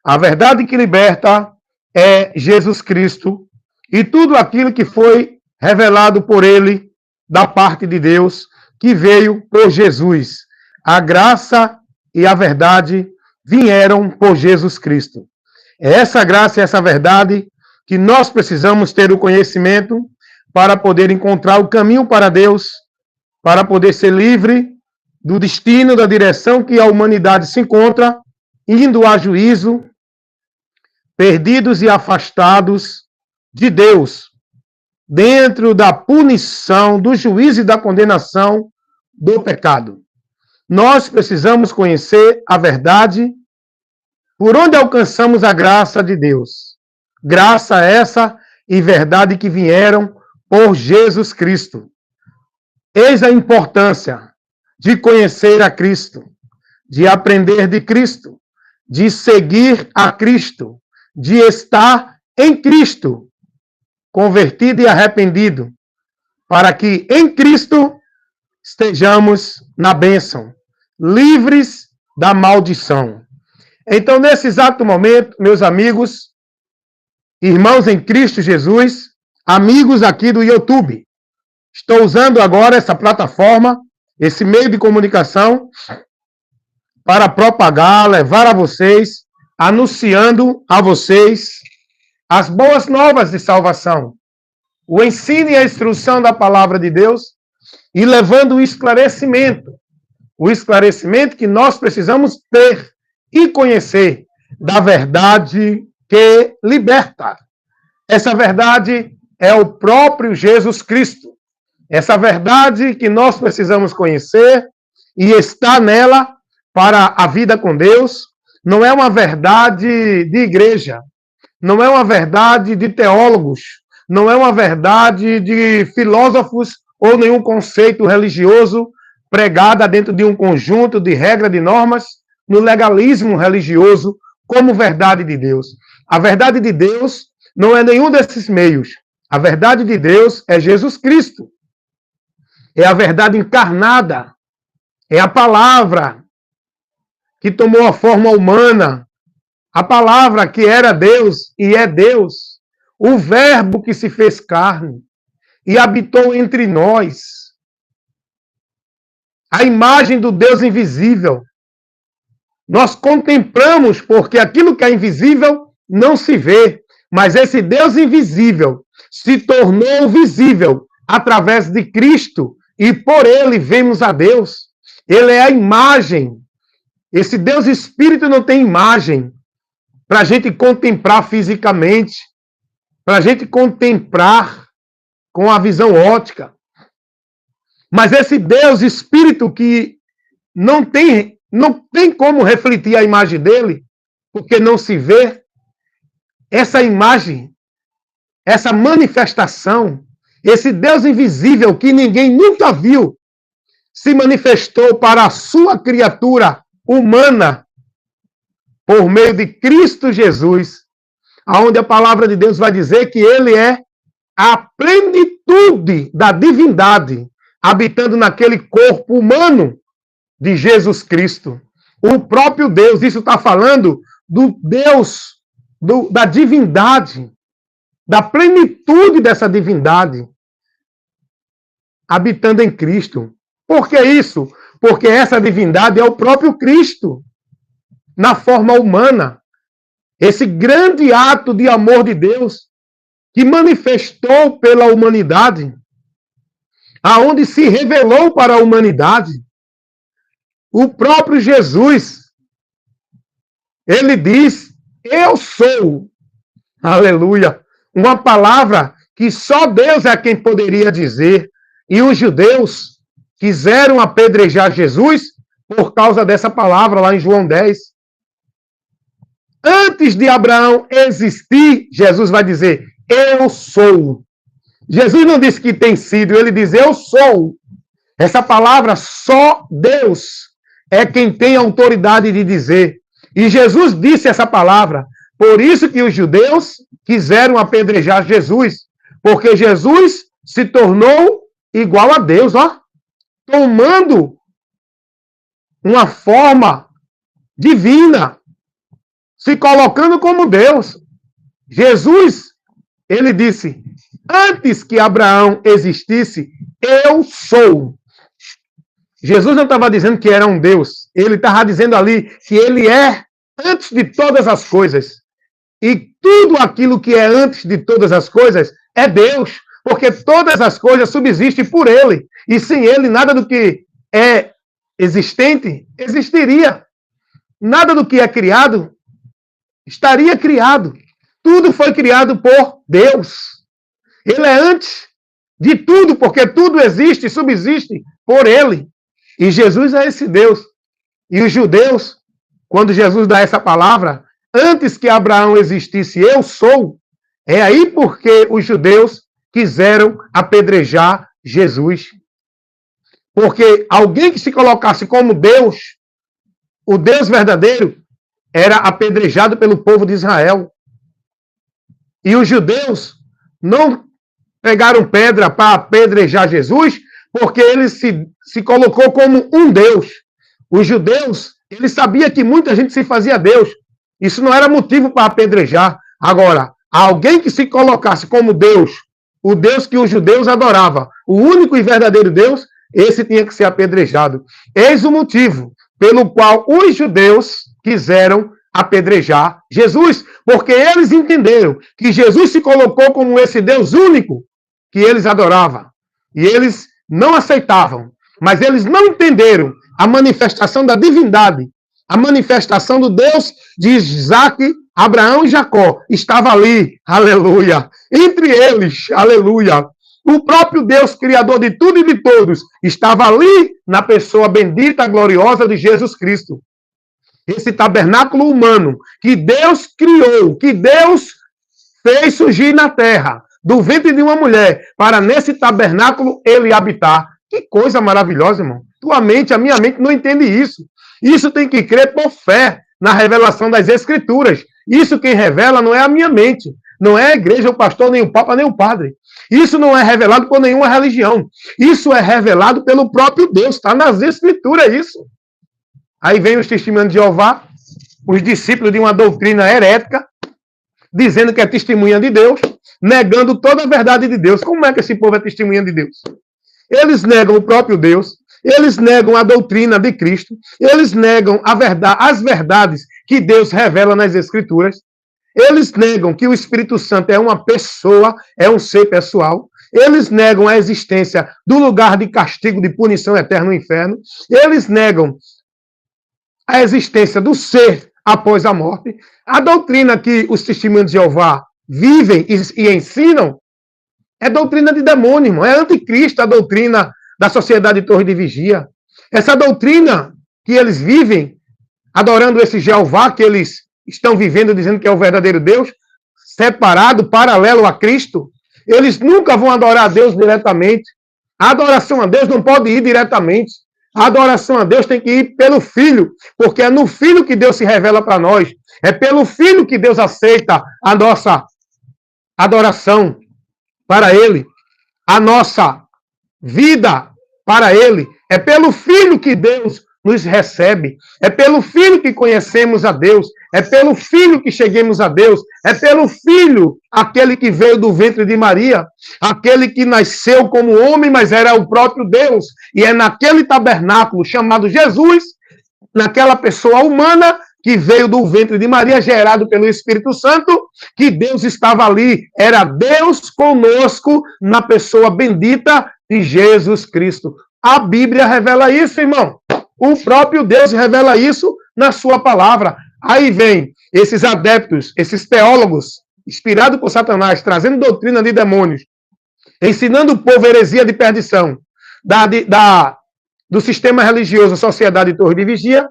A verdade que liberta é Jesus Cristo e tudo aquilo que foi revelado por ele da parte de Deus, que veio por Jesus. A graça e a verdade vieram por Jesus Cristo. É essa graça e essa verdade que nós precisamos ter o conhecimento para poder encontrar o caminho para Deus, para poder ser livre do destino, da direção que a humanidade se encontra, indo a juízo, perdidos e afastados de Deus, dentro da punição, do juízo e da condenação do pecado. Nós precisamos conhecer a verdade, por onde alcançamos a graça de Deus. Graça essa e verdade que vieram por Jesus Cristo. Eis a importância de conhecer a Cristo, de aprender de Cristo, de seguir a Cristo, de estar em Cristo, convertido e arrependido, para que em Cristo estejamos na bênção, livres da maldição. Então, nesse exato momento, meus amigos, irmãos em Cristo Jesus, amigos aqui do YouTube, estou usando agora essa plataforma, esse meio de comunicação, para propagar, levar a vocês, anunciando a vocês as boas novas de salvação, o ensino e a instrução da palavra de Deus e levando o esclarecimento que nós precisamos ter e conhecer da verdade que liberta. Essa verdade é o próprio Jesus Cristo. Essa verdade que nós precisamos conhecer e estar nela para a vida com Deus, não é uma verdade de igreja, não é uma verdade de teólogos, não é uma verdade de filósofos ou nenhum conceito religioso pregada dentro de um conjunto de regras, de normas, no legalismo religioso, como verdade de Deus. A verdade de Deus não é nenhum desses meios. A verdade de Deus é Jesus Cristo. É a verdade encarnada. É a palavra que tomou a forma humana. A palavra que era Deus e é Deus. O verbo que se fez carne e habitou entre nós. A imagem do Deus invisível. Nós contemplamos porque aquilo que é invisível não se vê. Mas esse Deus invisível se tornou visível através de Cristo e por ele vemos a Deus. Ele é a imagem. Esse Deus Espírito não tem imagem para a gente contemplar fisicamente, para a gente contemplar com a visão óptica. Mas esse Deus Espírito que não tem como refletir a imagem dele, porque não se vê, essa imagem, essa manifestação, esse Deus invisível que ninguém nunca viu, se manifestou para a sua criatura humana por meio de Cristo Jesus, aonde a palavra de Deus vai dizer que ele é a plenitude da divindade, habitando naquele corpo humano de Jesus Cristo. O próprio Deus, isso está falando do Deus, da divindade, da plenitude dessa divindade, habitando em Cristo. Por que isso? Porque essa divindade é o próprio Cristo, na forma humana. Esse grande ato de amor de Deus, que manifestou pela humanidade, aonde se revelou para a humanidade. O próprio Jesus, ele diz, eu sou, aleluia, uma palavra que só Deus é quem poderia dizer, e os judeus quiseram apedrejar Jesus por causa dessa palavra lá em João 10. Antes de Abraão existir, Jesus vai dizer, eu sou. Jesus não disse que tem sido, ele diz, eu sou. Essa palavra, só Deus é quem tem autoridade de dizer. E Jesus disse essa palavra. Por isso que os judeus quiseram apedrejar Jesus. Porque Jesus se tornou igual a Deus, ó. Tomando uma forma divina. se colocando como Deus. Jesus, ele disse, antes que Abraão existisse, eu sou. Jesus não estava dizendo que era um Deus. Ele estava dizendo ali que ele é antes de todas as coisas. E tudo aquilo que é antes de todas as coisas é Deus. Porque todas as coisas subsistem por ele. E sem ele, nada do que é existente existiria. Nada do que é criado estaria criado. Tudo foi criado por Deus. Ele é antes de tudo, porque tudo existe e subsiste por ele. E Jesus é esse Deus. E os judeus, quando Jesus dá essa palavra, antes que Abraão existisse, eu sou, é aí porque os judeus quiseram apedrejar Jesus. Porque alguém que se colocasse como Deus, o Deus verdadeiro, era apedrejado pelo povo de Israel. E os judeus não pegaram pedra para apedrejar Jesus, porque ele se colocou como um Deus. Os judeus, ele sabia que muita gente se fazia Deus. Isso não era motivo para apedrejar. Agora, alguém que se colocasse como Deus, o Deus que os judeus adoravam, o único e verdadeiro Deus, esse tinha que ser apedrejado. Eis o motivo pelo qual os judeus quiseram apedrejar Jesus, porque eles entenderam que Jesus se colocou como esse Deus único que eles adoravam. E eles não aceitavam, mas eles não entenderam a manifestação da divindade, a manifestação do Deus de Isaac, Abraão e Jacó. Estava ali, aleluia, entre eles, aleluia. O próprio Deus, criador de tudo e de todos, estava ali na pessoa bendita, gloriosa de Jesus Cristo. Esse tabernáculo humano que Deus criou, que Deus fez surgir na terra, do ventre de uma mulher, para nesse tabernáculo ele habitar. Que coisa maravilhosa, irmão. Tua mente, a minha mente não entende isso. Isso tem que crer por fé na revelação das Escrituras. Isso quem revela não é a minha mente. Não é a igreja, o pastor, nem o papa, nem o padre. Isso não é revelado por nenhuma religião. Isso é revelado pelo próprio Deus. Está nas Escrituras isso. Aí vem os testemunhos de Jeová, os discípulos de uma doutrina herética, dizendo que é testemunha de Deus, negando toda a verdade de Deus. Como é que esse povo é testemunha de Deus? Eles negam o próprio Deus, eles negam a doutrina de Cristo, eles negam a verdade, as verdades que Deus revela nas Escrituras, eles negam que o Espírito Santo é uma pessoa, é um ser pessoal, eles negam a existência do lugar de castigo, de punição eterna no inferno, eles negam a existência do ser após a morte. A doutrina que os testemunhos de Jeová vivem e ensinam é doutrina de demônio, irmão. É anticristo a doutrina da sociedade de Torre de Vigia. Essa doutrina que eles vivem, adorando esse Jeová que eles estão vivendo, dizendo que é o verdadeiro Deus, separado, paralelo a Cristo, eles nunca vão adorar a Deus diretamente. A adoração a Deus não pode ir diretamente. A adoração a Deus tem que ir pelo Filho, porque é no Filho que Deus se revela para nós. É pelo Filho que Deus aceita a nossa adoração para Ele, a nossa vida para Ele. É pelo Filho que Deus nos recebe. É pelo Filho que conhecemos a Deus. É pelo Filho que cheguemos a Deus. É pelo Filho, aquele que veio do ventre de Maria, aquele que nasceu como homem, mas era o próprio Deus. E é naquele tabernáculo chamado Jesus, naquela pessoa humana que veio do ventre de Maria, gerado pelo Espírito Santo, que Deus estava ali. Era Deus conosco na pessoa bendita de Jesus Cristo. A Bíblia revela isso, irmão. O próprio Deus revela isso na sua palavra. Aí vem esses adeptos, esses teólogos, inspirados por Satanás, trazendo doutrina de demônios, ensinando o povo heresia de perdição do sistema religioso, a sociedade de Torre de Vigia,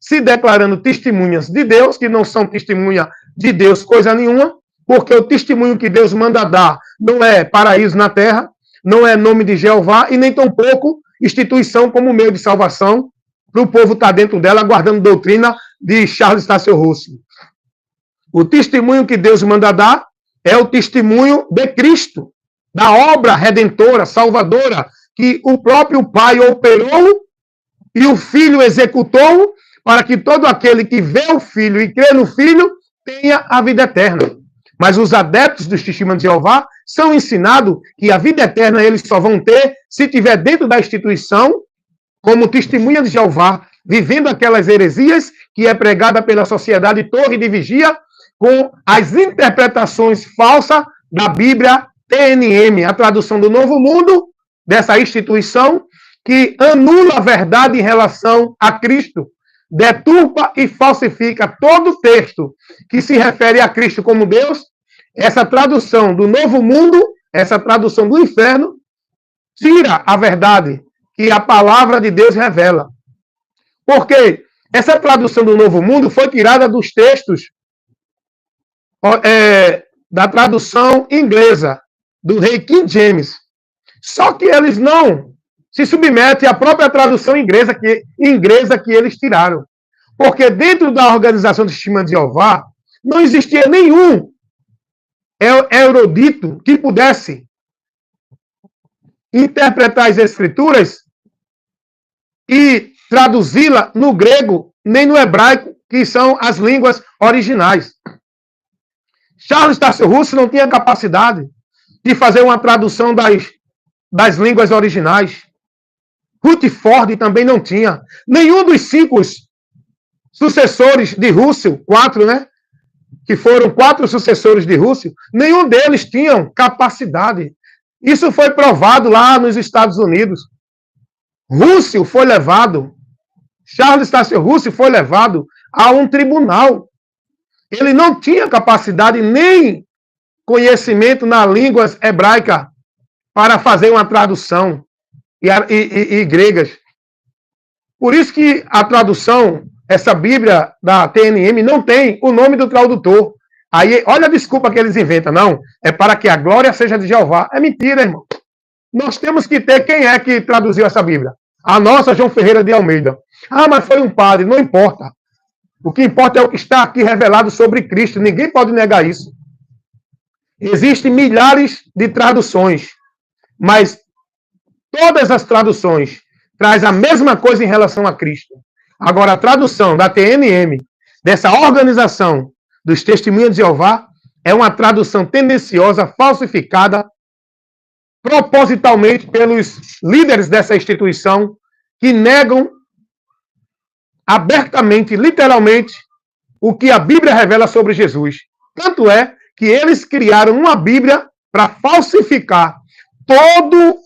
se declarando testemunhas de Deus, que não são testemunha de Deus coisa nenhuma, porque o testemunho que Deus manda dar não é paraíso na terra, não é nome de Jeová, e nem tampouco instituição como meio de salvação, para o povo estar dentro dela, aguardando doutrina de Charles Taze Russell. O testemunho que Deus manda dar é o testemunho de Cristo, da obra redentora, salvadora, que o próprio Pai operou e o Filho executou, para que todo aquele que vê o Filho e crê no Filho tenha a vida eterna. Mas os adeptos dos testemunhos de Jeová são ensinados que a vida eterna eles só vão ter se estiver dentro da instituição, como testemunha de Jeová, vivendo aquelas heresias que é pregada pela sociedade Torre de Vigia, com as interpretações falsas da Bíblia TNM, a tradução do Novo Mundo, dessa instituição, que anula a verdade em relação a Cristo, deturpa e falsifica todo o texto que se refere a Cristo como Deus. Essa tradução do Novo Mundo, essa tradução do inferno, tira a verdade que a palavra de Deus revela. Porque essa tradução do Novo Mundo foi tirada dos textos da tradução inglesa, do rei King James. Só que eles não se submetem à própria tradução inglesa que eles tiraram. Porque dentro da organização do Testemunho de Jeová, não existia nenhum erudito que pudesse interpretar as Escrituras e traduzi-la no grego, nem no hebraico, que são as línguas originais. Charles Tasso Russell não tinha capacidade de fazer uma tradução das línguas originais. Rutherford também não tinha. Nenhum dos 5 sucessores de Russell, 4, né? Que foram 4 sucessores de Russell, nenhum deles tinham capacidade. Isso foi provado lá nos Estados Unidos. Russell foi levado, Charles Tasso Russell foi levado a um tribunal. Ele não tinha capacidade nem conhecimento na língua hebraica para fazer uma tradução e gregas. Por isso que a tradução, essa Bíblia da TNM, não tem o nome do tradutor. Aí, olha a desculpa que eles inventam. Não, é para que a glória seja de Jeová. É mentira, irmão. Nós temos que ter quem é que traduziu essa Bíblia. A nossa, João Ferreira de Almeida. Ah, mas foi um padre. Não importa. O que importa é o que está aqui revelado sobre Cristo. Ninguém pode negar isso. Existem milhares de traduções, mas todas as traduções trazem a mesma coisa em relação a Cristo. Agora, a tradução da TNM, dessa organização dos Testemunhos de Jeová, é uma tradução tendenciosa, falsificada, propositalmente pelos líderes dessa instituição, que negam abertamente, literalmente, o que a Bíblia revela sobre Jesus. Tanto é que eles criaram uma Bíblia para falsificar todo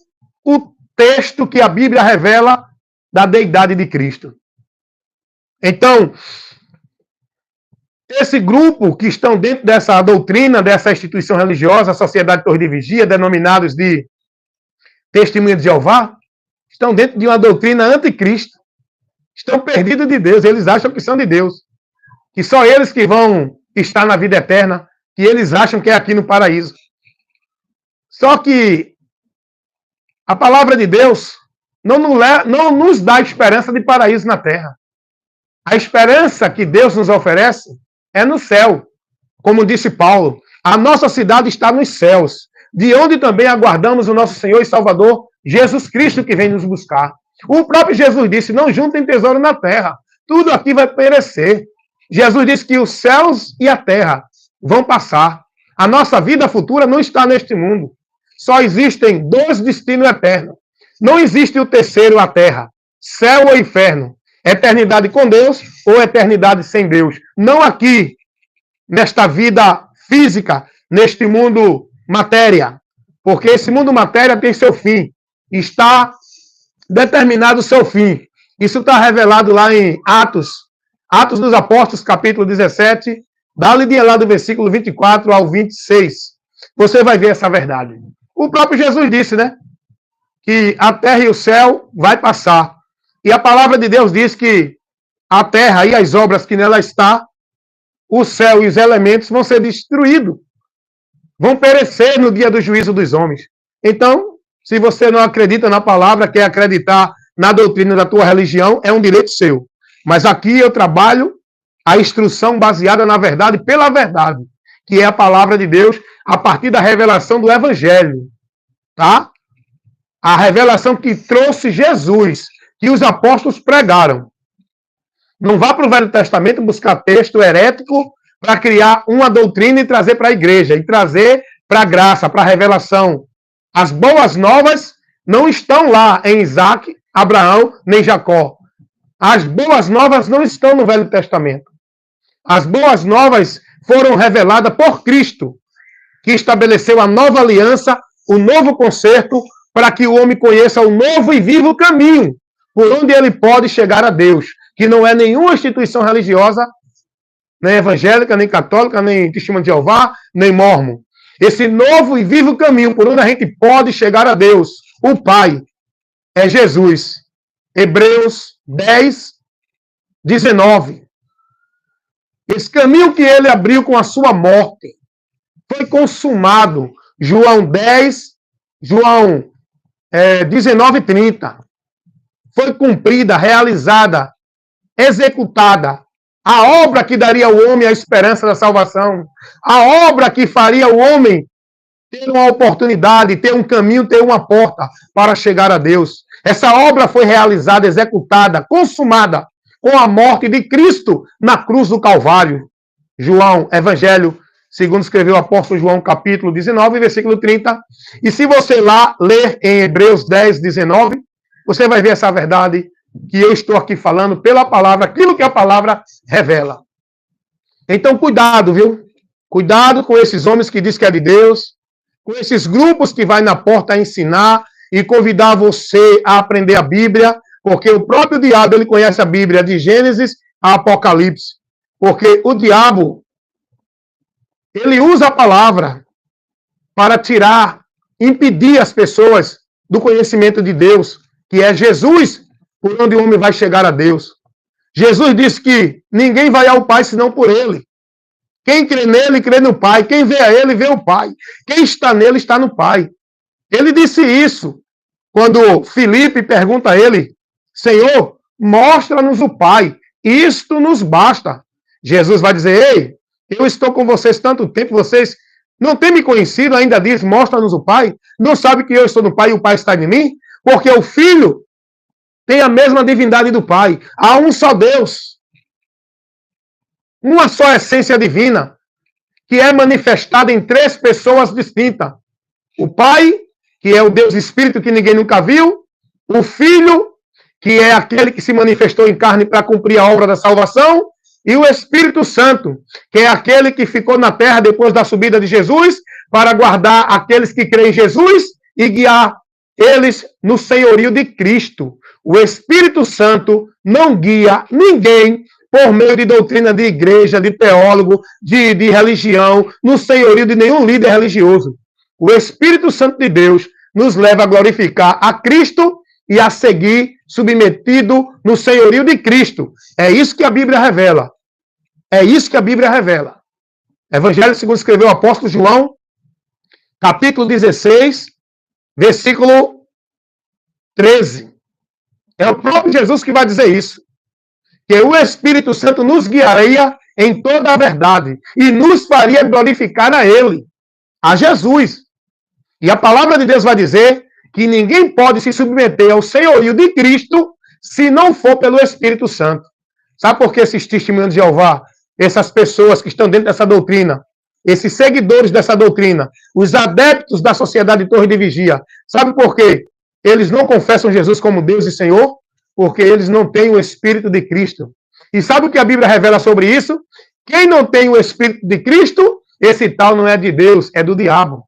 o texto que a Bíblia revela da deidade de Cristo. Então, esse grupo que estão dentro dessa doutrina, dessa instituição religiosa, a Sociedade Torre de Vigia, denominados de Testemunha de Jeová, estão dentro de uma doutrina anticristo. Estão perdidos de Deus, eles acham que são de Deus. Que só eles que vão estar na vida eterna, que eles acham que é aqui no paraíso. Só que a palavra de Deus não nos dá esperança de paraíso na terra. A esperança que Deus nos oferece é no céu. Como disse Paulo, a nossa cidade está nos céus, de onde também aguardamos o nosso Senhor e Salvador, Jesus Cristo, que vem nos buscar. O próprio Jesus disse, não juntem tesouro na terra, tudo aqui vai perecer. Jesus disse que os céus e a terra vão passar. A nossa vida futura não está neste mundo. Só existem 2 destinos eternos. Não existe o terceiro, a terra. Céu ou inferno. Eternidade com Deus ou eternidade sem Deus. Não aqui, nesta vida física, neste mundo matéria. Porque esse mundo matéria tem seu fim. Está determinado o seu fim. Isso está revelado lá em Atos dos Apóstolos, capítulo 17. Dá-lhe lá do versículo 24 ao 26. Você vai ver essa verdade. O próprio Jesus disse, né? Que a terra e o céu vai passar. E a palavra de Deus diz que a terra e as obras que nela está, o céu e os elementos vão ser destruídos. Vão perecer no dia do juízo dos homens. Então, se você não acredita na palavra, quer acreditar na doutrina da tua religião, é um direito seu. Mas aqui eu trabalho a instrução baseada na verdade, pela verdade, que é a palavra de Deus, a partir da revelação do Evangelho. Tá? A revelação que trouxe Jesus, que os apóstolos pregaram. Não vá para o Velho Testamento buscar texto herético para criar uma doutrina e trazer para a igreja, e trazer para a graça, para a revelação. As boas novas não estão lá em Isaac, Abraão, nem Jacó. As boas novas não estão no Velho Testamento. As boas novas foram reveladas por Cristo, que estabeleceu a nova aliança, o novo concerto, para que o homem conheça o novo e vivo caminho, por onde ele pode chegar a Deus, que não é nenhuma instituição religiosa, nem evangélica, nem católica, nem testemunha de Jeová, nem mórmon. Esse novo e vivo caminho por onde a gente pode chegar a Deus, o Pai, é Jesus. Hebreus 10, 19. Esse caminho que ele abriu com a sua morte foi consumado. João 19, 30. Foi cumprida, realizada, executada. A obra que daria ao homem a esperança da salvação. A obra que faria o homem ter uma oportunidade, ter um caminho, ter uma porta para chegar a Deus. Essa obra foi realizada, executada, consumada com a morte de Cristo na cruz do Calvário. João, Evangelho, segundo escreveu o apóstolo João, capítulo 19, versículo 30. E se você lá ler em Hebreus 10, 19, você vai ver essa verdade que eu estou aqui falando pela palavra, aquilo que a palavra revela. Então, cuidado, viu? Cuidado com esses homens que dizem que é de Deus, com esses grupos que vai na porta ensinar e convidar você a aprender a Bíblia, porque o próprio diabo, ele conhece a Bíblia de Gênesis a Apocalipse. Porque o diabo, ele usa a palavra para tirar, impedir as pessoas do conhecimento de Deus, que é Jesus, por onde o homem vai chegar a Deus. Jesus disse que ninguém vai ao Pai senão por ele. Quem crê nele, crê no Pai. Quem vê a ele, vê o Pai. Quem está nele, está no Pai. Ele disse isso quando Filipe pergunta a ele: Senhor, mostra-nos o Pai. Isto nos basta. Jesus vai dizer: ei, eu estou com vocês tanto tempo, vocês não têm me conhecido, ainda diz, mostra-nos o Pai. Não sabe que eu estou no Pai e o Pai está em mim? Porque o Filho tem a mesma divindade do Pai. Há um só Deus. Uma só essência divina, que é manifestada em três pessoas distintas. O Pai, que é o Deus Espírito que ninguém nunca viu. O Filho, que é aquele que se manifestou em carne para cumprir a obra da salvação. E o Espírito Santo, que é aquele que ficou na terra depois da subida de Jesus, para guardar aqueles que creem em Jesus e guiar eles no senhorio de Cristo. O Espírito Santo não guia ninguém por meio de doutrina de igreja, de teólogo, de religião, no senhorio de nenhum líder religioso. O Espírito Santo de Deus nos leva a glorificar a Cristo e a seguir submetido no senhorio de Cristo. É isso que a Bíblia revela. É isso que a Bíblia revela. Evangelho segundo escreveu o apóstolo João, capítulo 16, versículo 13. É o próprio Jesus que vai dizer isso. Que o Espírito Santo nos guiaria em toda a verdade e nos faria glorificar a Ele, a Jesus. E a palavra de Deus vai dizer que ninguém pode se submeter ao senhorio de Cristo se não for pelo Espírito Santo. Sabe por que esses testemunhos de Jeová, essas pessoas que estão dentro dessa doutrina, esses seguidores dessa doutrina, os adeptos da sociedade de Torre de Vigia, sabe por quê? Eles não confessam Jesus como Deus e Senhor? Porque eles não têm o Espírito de Cristo. E sabe o que a Bíblia revela sobre isso? Quem não tem o Espírito de Cristo, esse tal não é de Deus, é do diabo.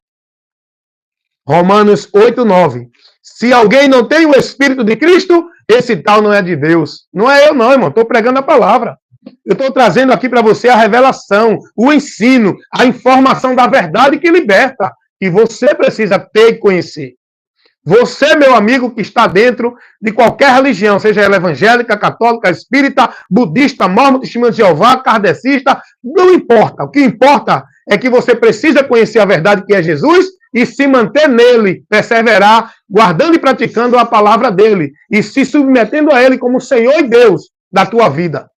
Romanos 8, 9. Se alguém não tem o Espírito de Cristo, esse tal não é de Deus. Não é eu não, irmão. Estou pregando a palavra. Eu estou trazendo aqui para você a revelação, o ensino, a informação da verdade que liberta, que você precisa ter e conhecer. Você, meu amigo, que está dentro de qualquer religião, seja ela evangélica, católica, espírita, budista, mórmon, testemunha de Jeová, kardecista, não importa. O que importa é que você precisa conhecer a verdade que é Jesus e se manter nele, perseverar, guardando e praticando a palavra dele e se submetendo a ele como Senhor e Deus da tua vida.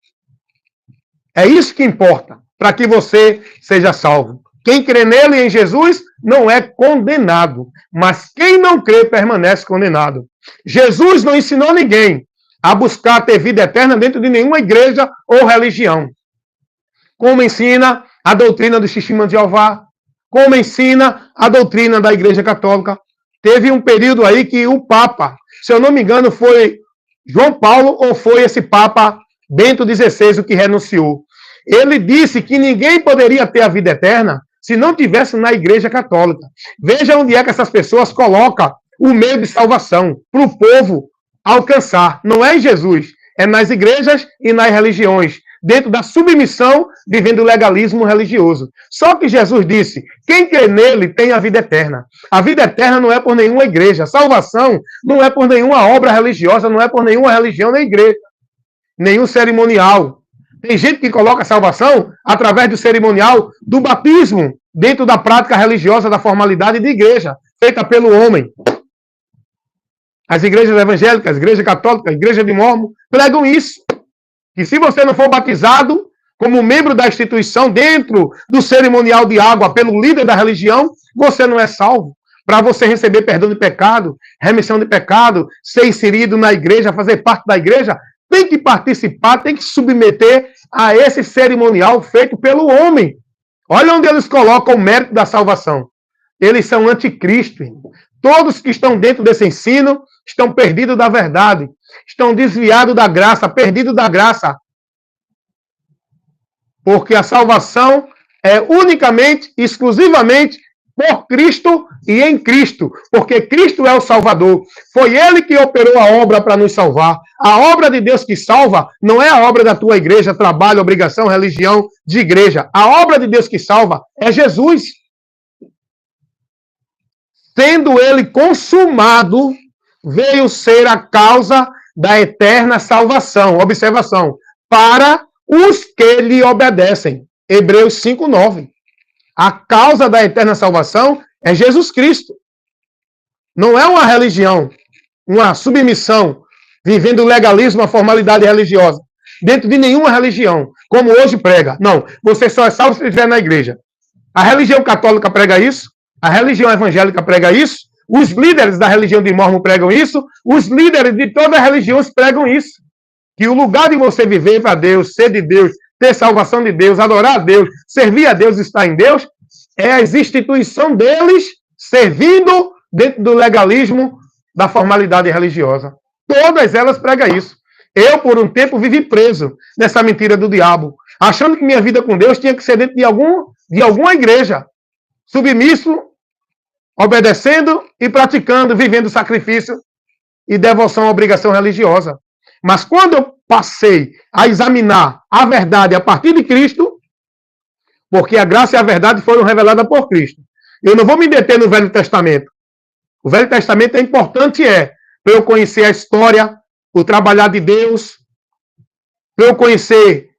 É isso que importa, para que você seja salvo. Quem crê nele, em Jesus, não é condenado. Mas quem não crê, permanece condenado. Jesus não ensinou ninguém a buscar ter vida eterna dentro de nenhuma igreja ou religião. como ensina a doutrina dos Testemunhos de Jeová, como ensina a doutrina da Igreja Católica. Teve um período aí que o Papa, se eu não me engano, foi João Paulo ou foi esse Papa Bento XVI o que renunciou. Ele disse que ninguém poderia ter a vida eterna se não tivesse na Igreja Católica. Veja onde é que essas pessoas colocam o meio de salvação para o povo alcançar. Não é em Jesus, é nas igrejas e nas religiões, dentro da submissão, vivendo o legalismo religioso. Só que Jesus disse, quem crê nele tem a vida eterna. A vida eterna não é por nenhuma igreja. A salvação não é por nenhuma obra religiosa, não é por nenhuma religião nem igreja, nenhum cerimonial. Tem gente que coloca a salvação através do cerimonial do batismo, dentro da prática religiosa da formalidade de igreja, feita pelo homem. As igrejas evangélicas, a igreja católica, a igreja de Mórmon, pregam isso. Que se você não for batizado como membro da instituição dentro do cerimonial de água pelo líder da religião, você não é salvo. Para você receber perdão de pecado, remissão de pecado, ser inserido na igreja, fazer parte da igreja, tem que participar, tem que se submeter a esse cerimonial feito pelo homem. Olha onde eles colocam o mérito da salvação. Eles são anticristo. Todos que estão dentro desse ensino estão perdidos da verdade, estão desviados da graça, perdidos da graça. Porque a salvação é unicamente, exclusivamente, por Cristo e em Cristo. Porque Cristo é o Salvador. Foi Ele que operou a obra para nos salvar. A obra de Deus que salva não é a obra da tua igreja, trabalho, obrigação, religião de igreja. A obra de Deus que salva é Jesus. Sendo Ele consumado, veio ser a causa da eterna salvação. Observação. Para os que lhe obedecem. Hebreus 5:9. A causa da eterna salvação é Jesus Cristo. Não é uma religião, uma submissão, vivendo o legalismo, a formalidade religiosa, dentro de nenhuma religião, como hoje prega. Não, você só é salvo se estiver na igreja. A religião católica prega isso, a religião evangélica prega isso, os líderes da religião de Mórmon pregam isso, os líderes de todas as religiões pregam isso. Que o lugar de você viver para Deus, ser de Deus, ter salvação de Deus, adorar a Deus, servir a Deus, estar em Deus, é a instituição deles servindo dentro do legalismo da formalidade religiosa. Todas elas pregam isso. Eu, por um tempo, vivi preso nessa mentira do diabo, achando que minha vida com Deus tinha que ser dentro de alguma igreja, submisso, obedecendo e praticando, vivendo sacrifício e devoção à obrigação religiosa. Mas quando eu passei a examinar a verdade a partir de Cristo, porque a graça e a verdade foram reveladas por Cristo. Eu não vou me deter no Velho Testamento. O Velho Testamento é importante, para eu conhecer a história, o trabalhar de Deus, para eu conhecer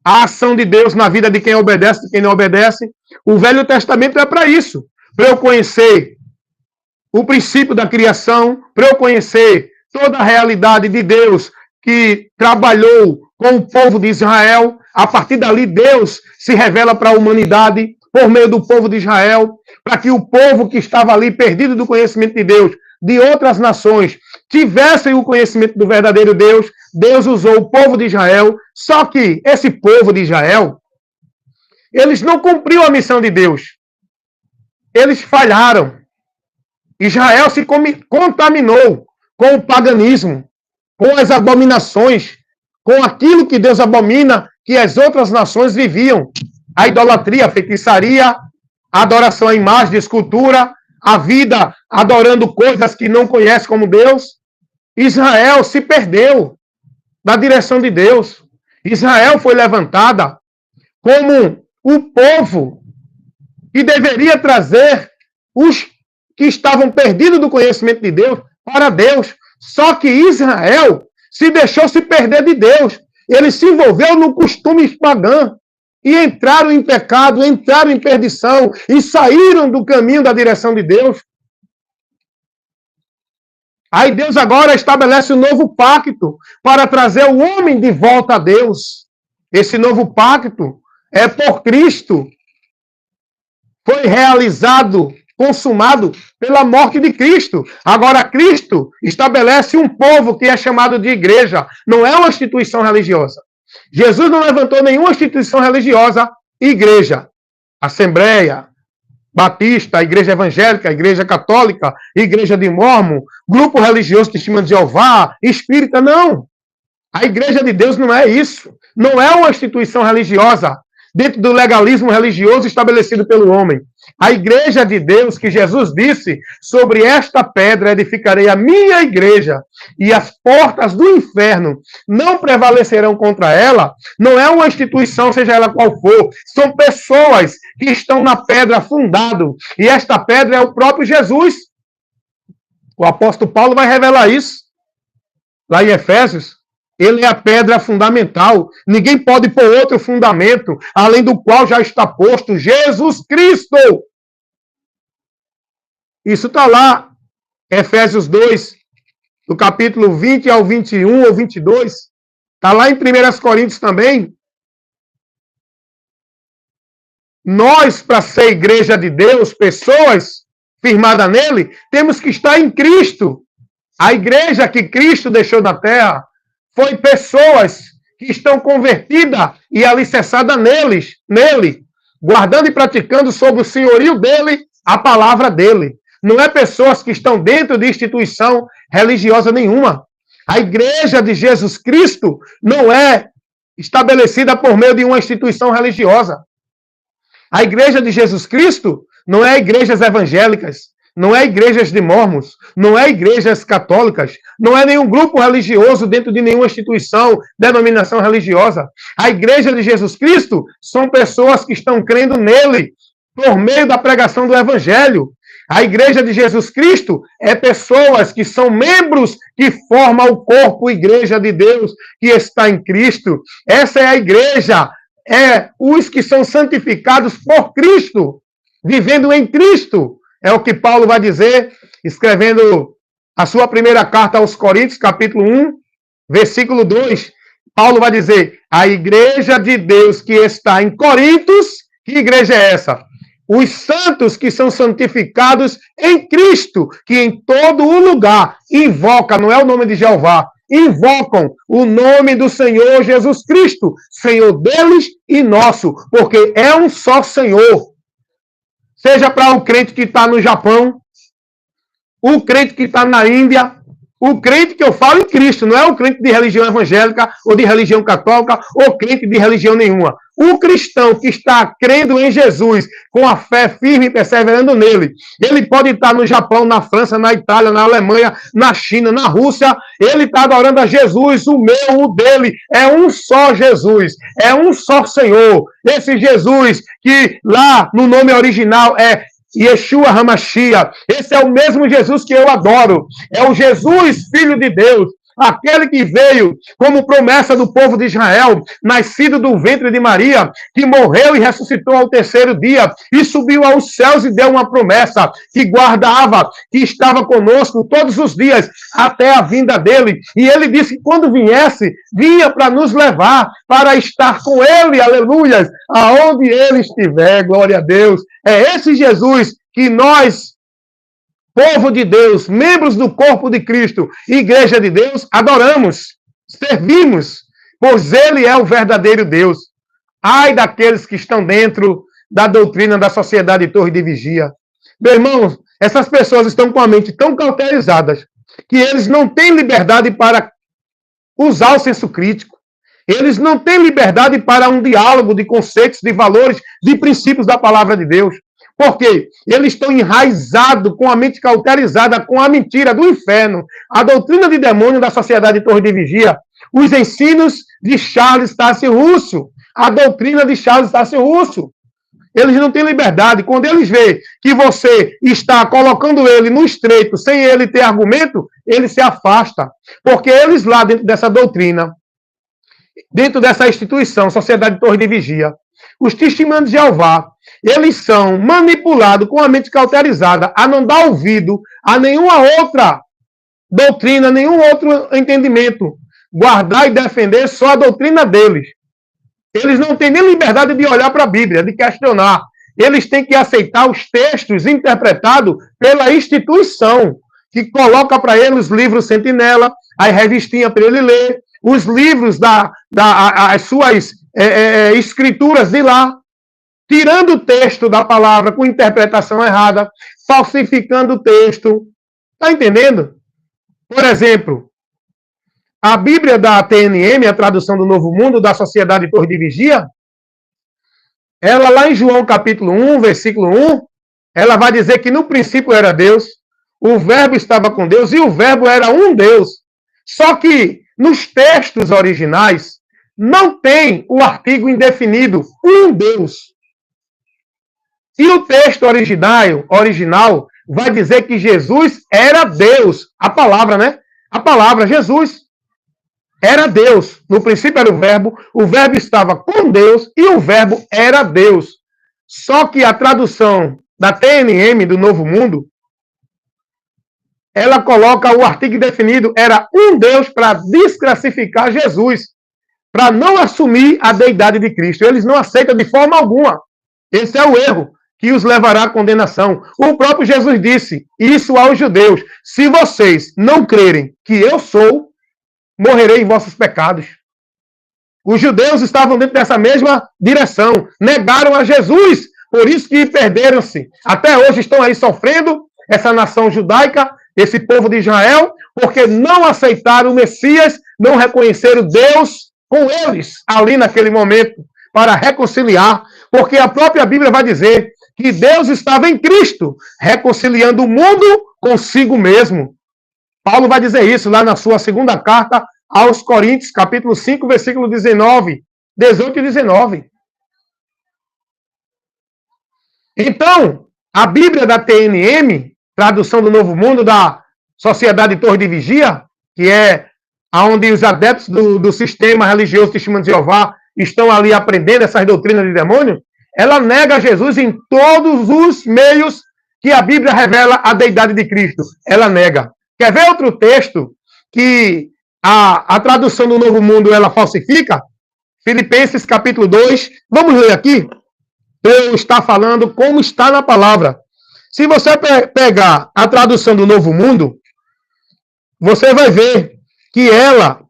a ação de Deus na vida de quem obedece e de quem não obedece. O Velho Testamento é para isso, para eu conhecer o princípio da criação, para eu conhecer toda a realidade de Deus que trabalhou com o povo de Israel. A partir dali, Deus se revela para a humanidade por meio do povo de Israel, para que o povo que estava ali perdido do conhecimento de Deus, de outras nações, tivessem o conhecimento do verdadeiro Deus. Deus usou o povo de Israel, só que esse povo de Israel, eles não cumpriram a missão de Deus. Eles falharam. Israel se contaminou com o paganismo, com as abominações, com aquilo que Deus abomina, que as outras nações viviam. A idolatria, a feitiçaria, a adoração à imagem de escultura, a vida adorando coisas que não conhece como Deus. Israel se perdeu da direção de Deus. Israel foi levantada como o povo que deveria trazer os que estavam perdidos do conhecimento de Deus para Deus. Só que Israel se deixou se perder de Deus. Ele se envolveu no costume pagão e entraram em pecado, entraram em perdição e saíram do caminho da direção de Deus. Aí Deus agora estabelece um novo pacto para trazer o homem de volta a Deus. Esse novo pacto é por Cristo. Foi realizado, consumado pela morte de Cristo. Agora Cristo estabelece um povo que é chamado de igreja. Não é uma instituição religiosa. Jesus não levantou nenhuma instituição religiosa, igreja, assembleia, batista, igreja evangélica, igreja católica, igreja de Mórmon, grupo religioso Testemunho de Jeová, espírita, não. A igreja de Deus não é isso. Não é uma instituição religiosa dentro do legalismo religioso estabelecido pelo homem. A igreja de Deus, que Jesus disse, sobre esta pedra edificarei a minha igreja, e as portas do inferno não prevalecerão contra ela, não é uma instituição, seja ela qual for, são pessoas que estão na pedra fundado, e esta pedra é o próprio Jesus. O apóstolo Paulo vai revelar isso, lá em Efésios. Ele é a pedra fundamental. Ninguém pode pôr outro fundamento, além do qual já está posto Jesus Cristo. Isso está lá, Efésios 2, do capítulo 20 ao 21 ou 22. Está lá em 1 Coríntios também. Nós, para ser igreja de Deus, pessoas firmadas nele, temos que estar em Cristo. A igreja que Cristo deixou na terra foi pessoas que estão convertidas e alicerçadas nele, guardando e praticando sob o senhorio dele a palavra dele. Não é pessoas que estão dentro de instituição religiosa nenhuma. A igreja de Jesus Cristo não é estabelecida por meio de uma instituição religiosa. A igreja de Jesus Cristo não é igrejas evangélicas, não é igrejas de mormons, não é igrejas católicas, não é nenhum grupo religioso dentro de nenhuma instituição, denominação religiosa. A igreja de Jesus Cristo são pessoas que estão crendo nele por meio da pregação do evangelho. A igreja de Jesus Cristo é pessoas que são membros que formam o corpo, igreja de Deus, que está em Cristo. Essa é a igreja, é os que são santificados por Cristo, vivendo em Cristo. É o que Paulo vai dizer, escrevendo a sua primeira carta aos Coríntios, capítulo 1, versículo 2. Paulo vai dizer, a igreja de Deus que está em Corintos, que igreja é essa? Os santos que são santificados em Cristo, que em todo o lugar invocam, não é o nome de Jeová, invocam o nome do Senhor Jesus Cristo, Senhor deles e nosso, porque é um só Senhor. Seja para o crente que está no Japão, o crente que está na Índia, o crente que eu falo em Cristo, não é o crente de religião evangélica ou de religião católica ou crente de religião nenhuma. O cristão que está crendo em Jesus, com a fé firme e perseverando nele, ele pode estar no Japão, na França, na Itália, na Alemanha, na China, na Rússia, ele está adorando a Jesus, o meu, o dele, é um só Jesus, é um só Senhor. Esse Jesus que lá no nome original é Yeshua HaMashiach. Esse é o mesmo Jesus que eu adoro. É o Jesus, Filho de Deus. Aquele que veio como promessa do povo de Israel, nascido do ventre de Maria, que morreu e ressuscitou ao terceiro dia, e subiu aos céus e deu uma promessa, que guardava, que estava conosco todos os dias, até a vinda dele. E ele disse que quando viesse, vinha para nos levar, para estar com ele, aleluias, aonde ele estiver, glória a Deus. É esse Jesus que nós, povo de Deus, membros do corpo de Cristo, igreja de Deus, adoramos, servimos, pois ele é o verdadeiro Deus. Ai daqueles que estão dentro da doutrina da sociedade de torre de vigia. Meu irmão, essas pessoas estão com a mente tão cauterizadas que eles não têm liberdade para usar o senso crítico. Eles não têm liberdade para um diálogo de conceitos, de valores, de princípios da palavra de Deus. Porque eles estão enraizados, com a mente cauterizada, com a mentira do inferno, a doutrina de demônio da sociedade de torre de vigia, os ensinos de Charles Taze Russell, a doutrina de Charles Taze Russell. Eles não têm liberdade. Quando eles veem que você está colocando ele no estreito, sem ele ter argumento, ele se afasta. Porque eles lá dentro dessa doutrina, dentro dessa instituição, Sociedade de Torre de Vigia, os testemunhos de Jeová, eles são manipulados com a mente cauterizada a não dar ouvido a nenhuma outra doutrina, nenhum outro entendimento. Guardar e defender só a doutrina deles. Eles não têm nem liberdade de olhar para a Bíblia, de questionar. Eles têm que aceitar os textos interpretados pela instituição, que coloca para eles os livros Sentinela, as revistinhas para ele ler, os livros, as suas escrituras de lá, tirando o texto da palavra com interpretação errada, falsificando o texto. Está entendendo? Por exemplo, a Bíblia da TNM, a tradução do Novo Mundo, da Sociedade Torre de Vigia, ela lá em João capítulo 1, versículo 1, ela vai dizer que no princípio era Deus, o verbo estava com Deus e o verbo era um Deus. Só que nos textos originais não tem o artigo indefinido, um Deus. E o texto original vai dizer que Jesus era Deus. A palavra, né? A palavra, Jesus era Deus. No princípio era o verbo estava com Deus e o verbo era Deus. Só que a tradução da TNM, do Novo Mundo, ela coloca o artigo definido, era um Deus, para desclassificar Jesus, para não assumir a deidade de Cristo. Eles não aceitam de forma alguma. Esse é o erro que os levará à condenação. O próprio Jesus disse isso aos judeus: se vocês não crerem que eu sou, morrerei em vossos pecados. Os judeus estavam dentro dessa mesma direção, negaram a Jesus, por isso que perderam-se. Até hoje estão aí sofrendo, essa nação judaica, esse povo de Israel, porque não aceitaram o Messias, não reconheceram Deus com eles, ali naquele momento, para reconciliar, porque a própria Bíblia vai dizer que Deus estava em Cristo, reconciliando o mundo consigo mesmo. Paulo vai dizer isso lá na sua segunda carta aos Coríntios, capítulo 5, versículo 18 e 19. Então, a Bíblia da TNM, tradução do Novo Mundo, da Sociedade Torre de Vigia, que é onde os adeptos do sistema religioso Testemunho de Jeová estão ali aprendendo essas doutrinas de demônio, ela nega Jesus em todos os meios que a Bíblia revela a deidade de Cristo. Ela nega. Quer ver outro texto que a tradução do Novo Mundo ela falsifica? Filipenses capítulo 2. Vamos ler aqui? Eu está falando como está na palavra. Se você pegar a tradução do Novo Mundo, você vai ver que ela...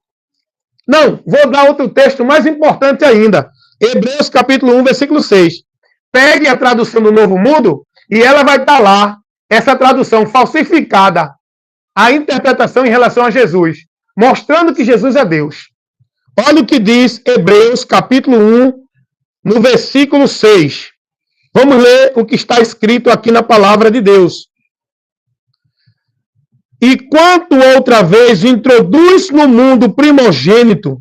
Não, vou dar outro texto mais importante ainda. Hebreus capítulo 1, versículo 6. Pegue a tradução do Novo Mundo e ela vai estar lá, essa tradução falsificada, a interpretação em relação a Jesus, mostrando que Jesus é Deus. Olha o que diz Hebreus capítulo 1, no versículo 6. Vamos ler o que está escrito aqui na palavra de Deus. E quanto outra vez introduz no mundo primogênito,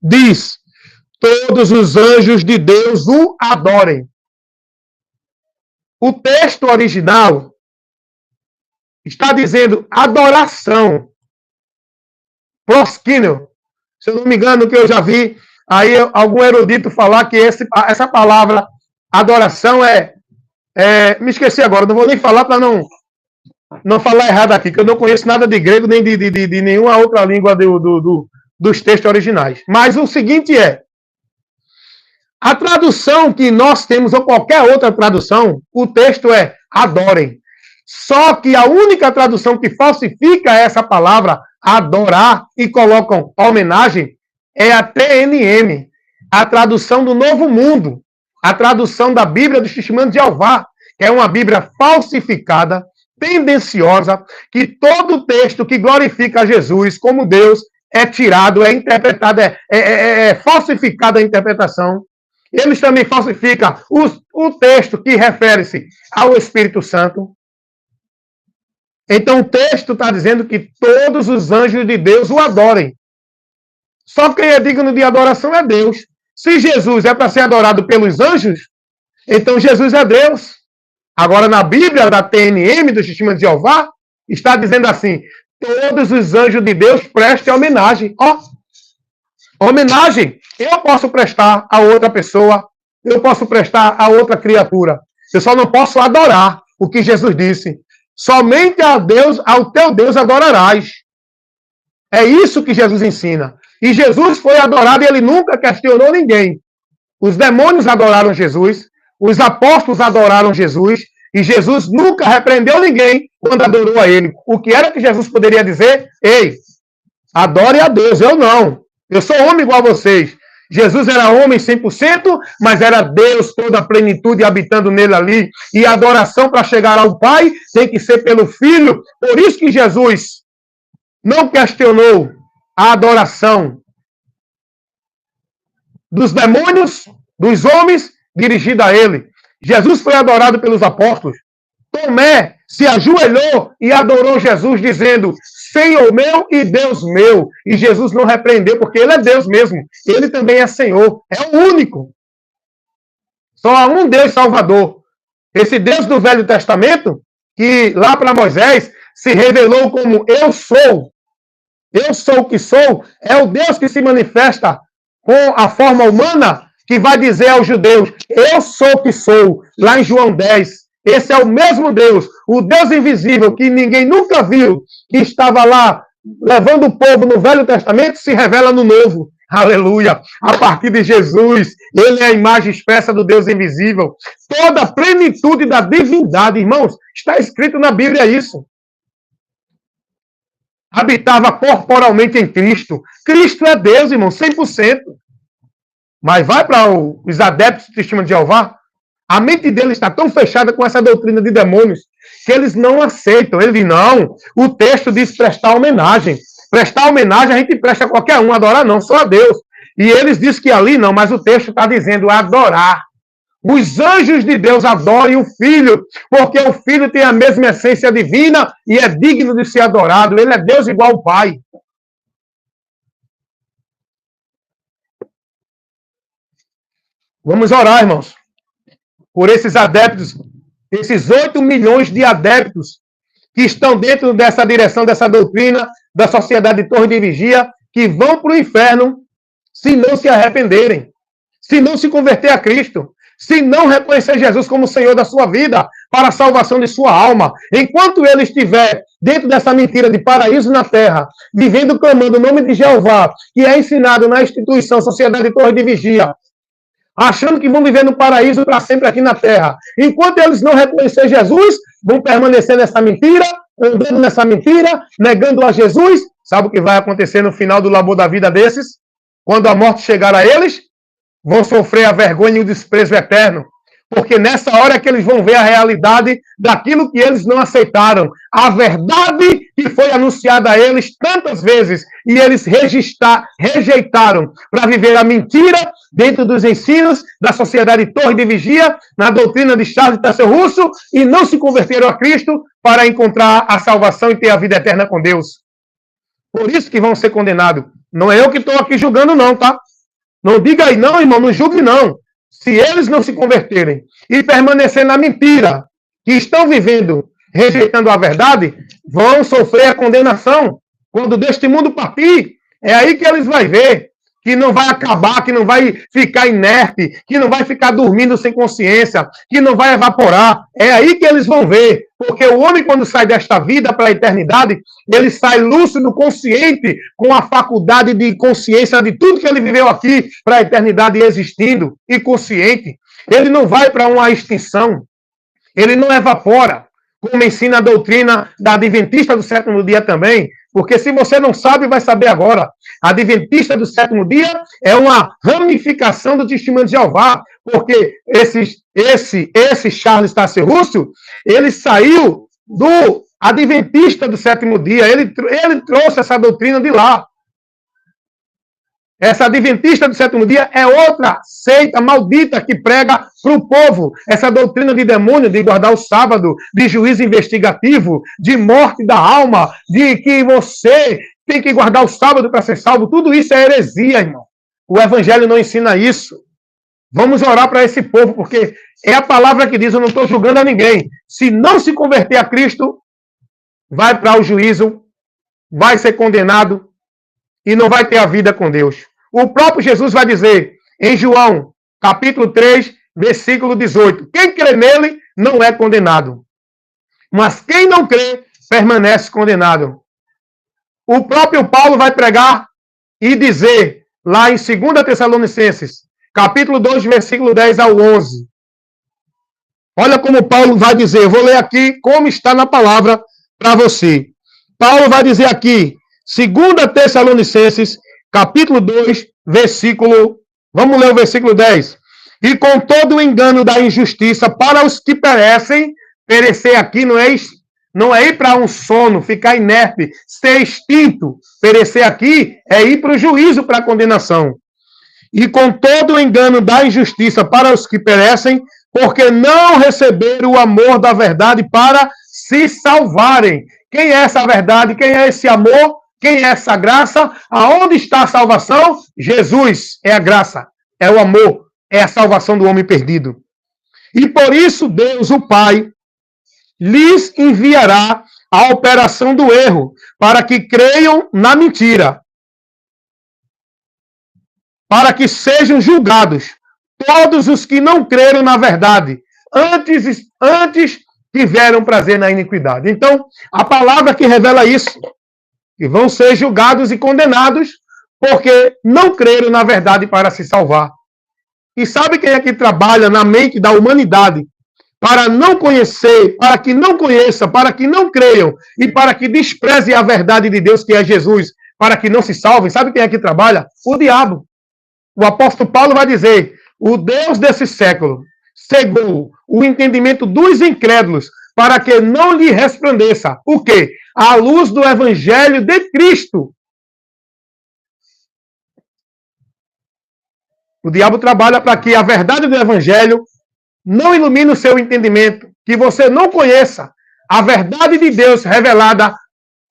diz: todos os anjos de Deus o adorem. O texto original está dizendo adoração. Proskíneo. Se eu não me engano, que eu já vi aí algum erudito falar que essa palavra adoração me esqueci agora, não vou nem falar para não falar errado aqui, que eu não conheço nada de grego nem de nenhuma outra língua dos textos originais. Mas o seguinte a tradução que nós temos, ou qualquer outra tradução, o texto é adorem. Só que a única tradução que falsifica essa palavra, adorar, e colocam homenagem, é a TNM, a tradução do Novo Mundo, a tradução da Bíblia dos Testemunhos de Jeová, que é uma Bíblia falsificada, tendenciosa, que todo texto que glorifica Jesus como Deus é tirado, é interpretado, é falsificada a interpretação. Eles também falsificam o texto que refere-se ao Espírito Santo. Então o texto está dizendo que todos os anjos de Deus o adorem. Só quem é digno de adoração é Deus. Se Jesus é para ser adorado pelos anjos, então Jesus é Deus. Agora, na Bíblia da TNM, do Testemunho de Jeová, está dizendo assim: todos os anjos de Deus prestem homenagem. Homenagem eu posso prestar a outra pessoa, eu posso prestar a outra criatura. Eu só não posso adorar o que Jesus disse. Somente a Deus, ao teu Deus adorarás. É isso que Jesus ensina. E Jesus foi adorado e ele nunca questionou ninguém. Os demônios adoraram Jesus, os apóstolos adoraram Jesus, e Jesus nunca repreendeu ninguém quando adorou a ele. O que era que Jesus poderia dizer? Ei, adore a Deus, eu não. Eu sou homem igual a vocês. Jesus era homem 100%, mas era Deus, toda a plenitude habitando nele ali. E a adoração para chegar ao Pai tem que ser pelo Filho. Por isso que Jesus não questionou a adoração dos demônios, dos homens, dirigida a ele. Jesus foi adorado pelos apóstolos. Tomé se ajoelhou e adorou Jesus, dizendo: Senhor meu e Deus meu. E Jesus não repreendeu, porque ele é Deus mesmo. Ele também é Senhor. É o único. Só há um Deus Salvador. Esse Deus do Velho Testamento, que lá para Moisés se revelou como eu sou o que sou, é o Deus que se manifesta com a forma humana, que vai dizer aos judeus: eu sou o que sou, lá em João 10. Esse é o mesmo Deus, o Deus invisível, que ninguém nunca viu, que estava lá levando o povo no Velho Testamento, se revela no Novo. Aleluia! A partir de Jesus, ele é a imagem expressa do Deus invisível. Toda a plenitude da divindade, irmãos, está escrito na Bíblia isso. Habitava corporalmente em Cristo. Cristo é Deus, irmão, 100%. Mas vai para os adeptos do Testemunho de Jeová, a mente deles está tão fechada com essa doutrina de demônios que eles não aceitam. Ele diz: não, o texto diz prestar homenagem. Prestar homenagem a gente presta a qualquer um, adorar não, só a Deus. E eles dizem que ali não, mas o texto está dizendo adorar. Os anjos de Deus adorem o Filho, porque o Filho tem a mesma essência divina e é digno de ser adorado. Ele é Deus igual ao Pai. Vamos orar, irmãos, por esses adeptos, esses 8 milhões de adeptos que estão dentro dessa direção, dessa doutrina da sociedade de Torre de Vigia, que vão para o inferno se não se arrependerem, se não se converter a Cristo, se não reconhecer Jesus como Senhor da sua vida, para a salvação de sua alma. Enquanto ele estiver dentro dessa mentira de paraíso na terra, vivendo, clamando o nome de Jeová, que é ensinado na instituição Sociedade de Torre de Vigia, achando que vão viver no paraíso para sempre aqui na terra. Enquanto eles não reconhecer Jesus, vão permanecer nessa mentira, andando nessa mentira, negando a Jesus. Sabe o que vai acontecer no final do labor da vida desses? Quando a morte chegar a eles, vão sofrer a vergonha e o desprezo eterno. Porque nessa hora é que eles vão ver a realidade daquilo que eles não aceitaram. A verdade que foi anunciada a eles tantas vezes e eles rejeitaram para viver a mentira dentro dos ensinos da Sociedade Torre de Vigia, na doutrina de Charles Tasso Russo, e não se converteram a Cristo para encontrar a salvação e ter a vida eterna com Deus. Por isso que vão ser condenados. Não é eu que estou aqui julgando não, tá? Não diga aí não, irmão, não julgue não. Se eles não se converterem e permanecer na mentira que estão vivendo, rejeitando a verdade, vão sofrer a condenação. Quando deste mundo partir, é aí que eles vão ver que não vai acabar, que não vai ficar inerte, que não vai ficar dormindo sem consciência, que não vai evaporar. É aí que eles vão ver. Porque o homem, quando sai desta vida para a eternidade, ele sai lúcido, consciente, com a faculdade de consciência de tudo que ele viveu aqui para a eternidade existindo, e consciente. Ele não vai para uma extinção. Ele não evapora, como ensina a doutrina da Adventista do sétimo dia também. Porque se você não sabe, vai saber agora. A Adventista do sétimo dia é uma ramificação do Testemunho de Jeová, porque esse Charles Tasso Russo, ele saiu do Adventista do sétimo dia, ele trouxe essa doutrina de lá. Essa Adventista do sétimo dia é outra seita maldita que prega para o povo essa doutrina de demônio, de guardar o sábado, de juízo investigativo, de morte da alma, de que você tem que guardar o sábado para ser salvo. Tudo isso é heresia, irmão. O Evangelho não ensina isso. Vamos orar para esse povo, porque é a palavra que diz: eu não estou julgando a ninguém. Se não se converter a Cristo, vai para o juízo, vai ser condenado e não vai ter a vida com Deus. O próprio Jesus vai dizer em João, capítulo 3, versículo 18: quem crê nele não é condenado, mas quem não crê permanece condenado. O próprio Paulo vai pregar e dizer lá em 2 Tessalonicenses, capítulo 2, versículo 10 ao 11. Olha como Paulo vai dizer, eu vou ler aqui como está na palavra para você. Paulo vai dizer aqui, 2 Tessalonicenses, capítulo 2, versículo... Vamos ler o versículo 10. E com todo o engano da injustiça para os que perecem, perecer aqui não é ir para um sono, ficar inerte, ser extinto. Perecer aqui é ir para o juízo, para a condenação. E com todo o engano da injustiça para os que perecem, porque não receberam o amor da verdade para se salvarem. Quem é essa verdade? Quem é esse amor? Quem é essa graça? Aonde está a salvação? Jesus é a graça, é o amor, é a salvação do homem perdido. E por isso Deus, o Pai, lhes enviará a operação do erro, para que creiam na mentira, para que sejam julgados todos os que não creram na verdade, antes tiveram prazer na iniquidade. Então, a palavra que revela isso, que vão ser julgados e condenados porque não creram na verdade para se salvar. E sabe quem é que trabalha na mente da humanidade para não conhecer, para que não conheça, para que não creiam e para que desprezem a verdade de Deus, que é Jesus, para que não se salvem? Sabe quem é que trabalha? O diabo. O apóstolo Paulo vai dizer: o Deus desse século cegou o entendimento dos incrédulos para que não lhe resplandeça o quê? A luz do evangelho de Cristo. O diabo trabalha para que a verdade do evangelho não ilumine o seu entendimento, que você não conheça a verdade de Deus revelada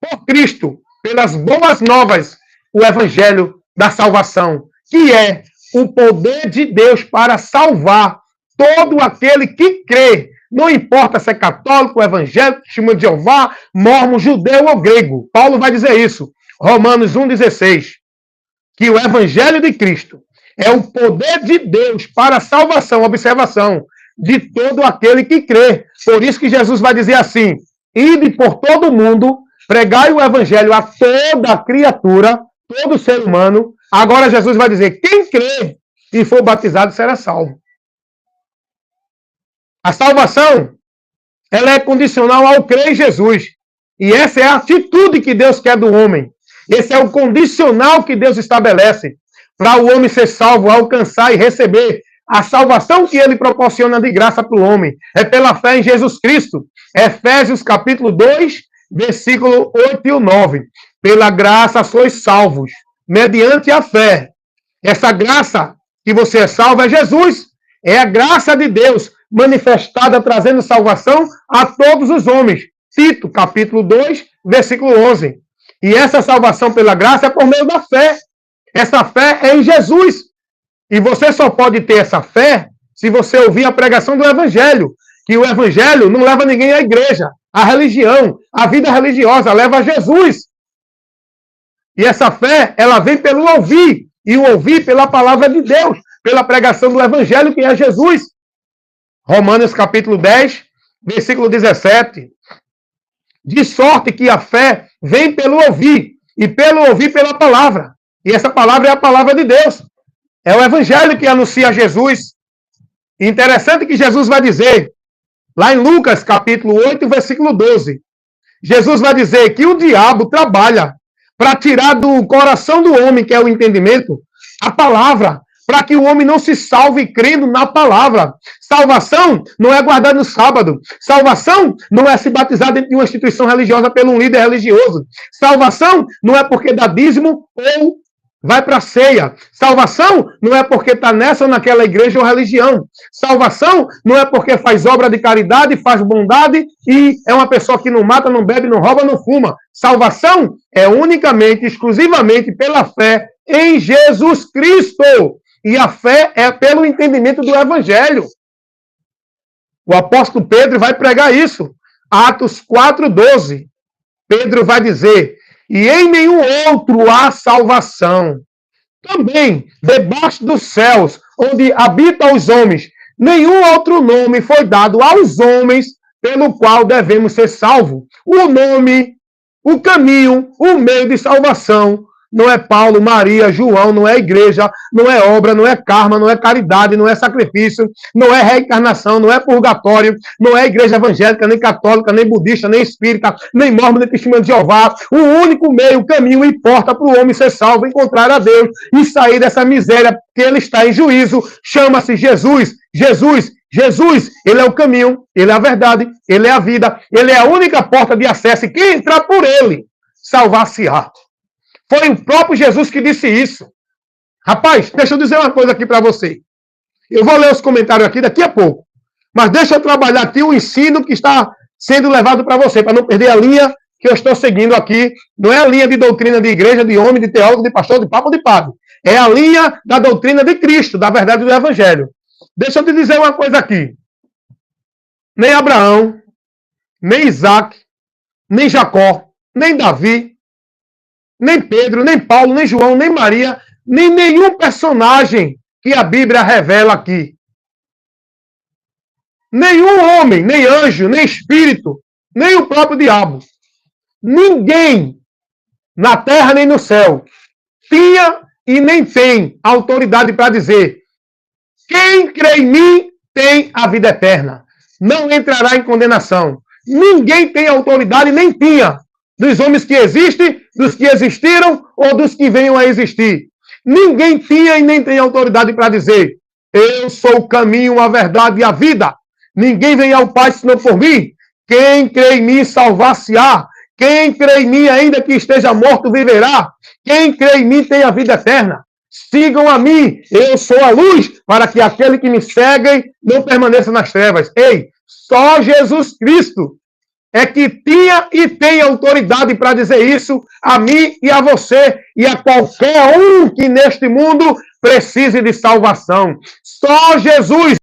por Cristo, pelas boas novas, o evangelho da salvação, que é o poder de Deus para salvar todo aquele que crê. Não importa se é católico, evangélico, testemunho de Jeová, mormon, judeu ou grego. Paulo vai dizer isso. Romanos 1,16. Que o evangelho de Cristo é o poder de Deus para a salvação, observação, de todo aquele que crê. Por isso que Jesus vai dizer assim: ide por todo o mundo, pregai o evangelho a toda criatura, todo ser humano. Agora Jesus vai dizer: quem crê e for batizado será salvo. A salvação, ela é condicional ao crer em Jesus. E essa é a atitude que Deus quer do homem. Esse é o condicional que Deus estabelece para o homem ser salvo, alcançar e receber a salvação que ele proporciona de graça para o homem. É pela fé em Jesus Cristo. Efésios capítulo 2, versículo 8 e 9. Pela graça sois salvos, mediante a fé. Essa graça que você é salvo é Jesus. É a graça de Deus manifestada, trazendo salvação a todos os homens. Tito, capítulo 2, versículo 11. E essa salvação pela graça é por meio da fé. Essa fé é em Jesus. E você só pode ter essa fé se você ouvir a pregação do Evangelho. Que o Evangelho não leva ninguém à igreja, à religião, à vida religiosa, leva a Jesus. E essa fé, ela vem pelo ouvir. E o ouvir pela palavra de Deus, pela pregação do Evangelho, que é Jesus. Romanos capítulo 10, versículo 17. De sorte que a fé vem pelo ouvir, e pelo ouvir pela palavra. E essa palavra é a palavra de Deus. É o Evangelho que anuncia Jesus. E interessante que Jesus vai dizer, lá em Lucas capítulo 8, versículo 12. Jesus vai dizer que o diabo trabalha para tirar do coração do homem, que é o entendimento, a palavra, para que o homem não se salve crendo na palavra. Salvação não é guardar no sábado. Salvação não é se batizar dentro de uma instituição religiosa pelo um líder religioso. Salvação não é porque dá dízimo ou vai para a ceia. Salvação não é porque está nessa ou naquela igreja ou religião. Salvação não é porque faz obra de caridade, faz bondade e é uma pessoa que não mata, não bebe, não rouba, não fuma. Salvação é unicamente, exclusivamente pela fé em Jesus Cristo. E a fé é pelo entendimento do Evangelho. O apóstolo Pedro vai pregar isso. Atos 4:12. Pedro vai dizer: e em nenhum outro há salvação. Também, debaixo dos céus, onde habitam os homens, nenhum outro nome foi dado aos homens pelo qual devemos ser salvos. O nome, o caminho, o meio de salvação não é Paulo, Maria, João, não é igreja, não é obra, não é karma, não é caridade, não é sacrifício, não é reencarnação, não é purgatório, não é igreja evangélica, nem católica, nem budista, nem espírita, nem mormon, nem testemunha de Jeová. O único meio, caminho e porta para o homem ser salvo, encontrar a Deus e sair dessa miséria que ele está em juízo, chama-se Jesus. Jesus, ele é o caminho, ele é a verdade, ele é a vida, ele é a única porta de acesso e quem entrar por ele, salvar-se-á. Foi o próprio Jesus que disse isso. Rapaz, deixa eu dizer uma coisa aqui para você. Eu vou ler os comentários aqui daqui a pouco. Mas deixa eu trabalhar aqui o ensino que está sendo levado para você, para não perder a linha que eu estou seguindo aqui. Não é a linha de doutrina de igreja, de homem, de teólogo, de pastor, de papo, de padre. É a linha da doutrina de Cristo, da verdade do Evangelho. Deixa eu te dizer uma coisa aqui. Nem Abraão, nem Isaac, nem Jacó, nem Davi, nem Pedro, nem Paulo, nem João, nem Maria, nem nenhum personagem que a Bíblia revela aqui. Nenhum homem, nem anjo, nem espírito, nem o próprio diabo. Ninguém na terra nem no céu tinha e nem tem autoridade para dizer: quem crê em mim tem a vida eterna, não entrará em condenação. Ninguém tem autoridade, nem tinha, dos homens que existem, dos que existiram ou dos que venham a existir. Ninguém tinha e nem tem autoridade para dizer: eu sou o caminho, a verdade e a vida. Ninguém vem ao Pai senão por mim. Quem crê em mim salvar-se-á. Quem crê em mim, ainda que esteja morto, viverá. Quem crê em mim tem a vida eterna. Sigam a mim, eu sou a luz, para que aquele que me segue não permaneça nas trevas. Ei, só Jesus Cristo é que tinha e tem autoridade para dizer isso a mim e a você e a qualquer um que neste mundo precise de salvação. Só Jesus.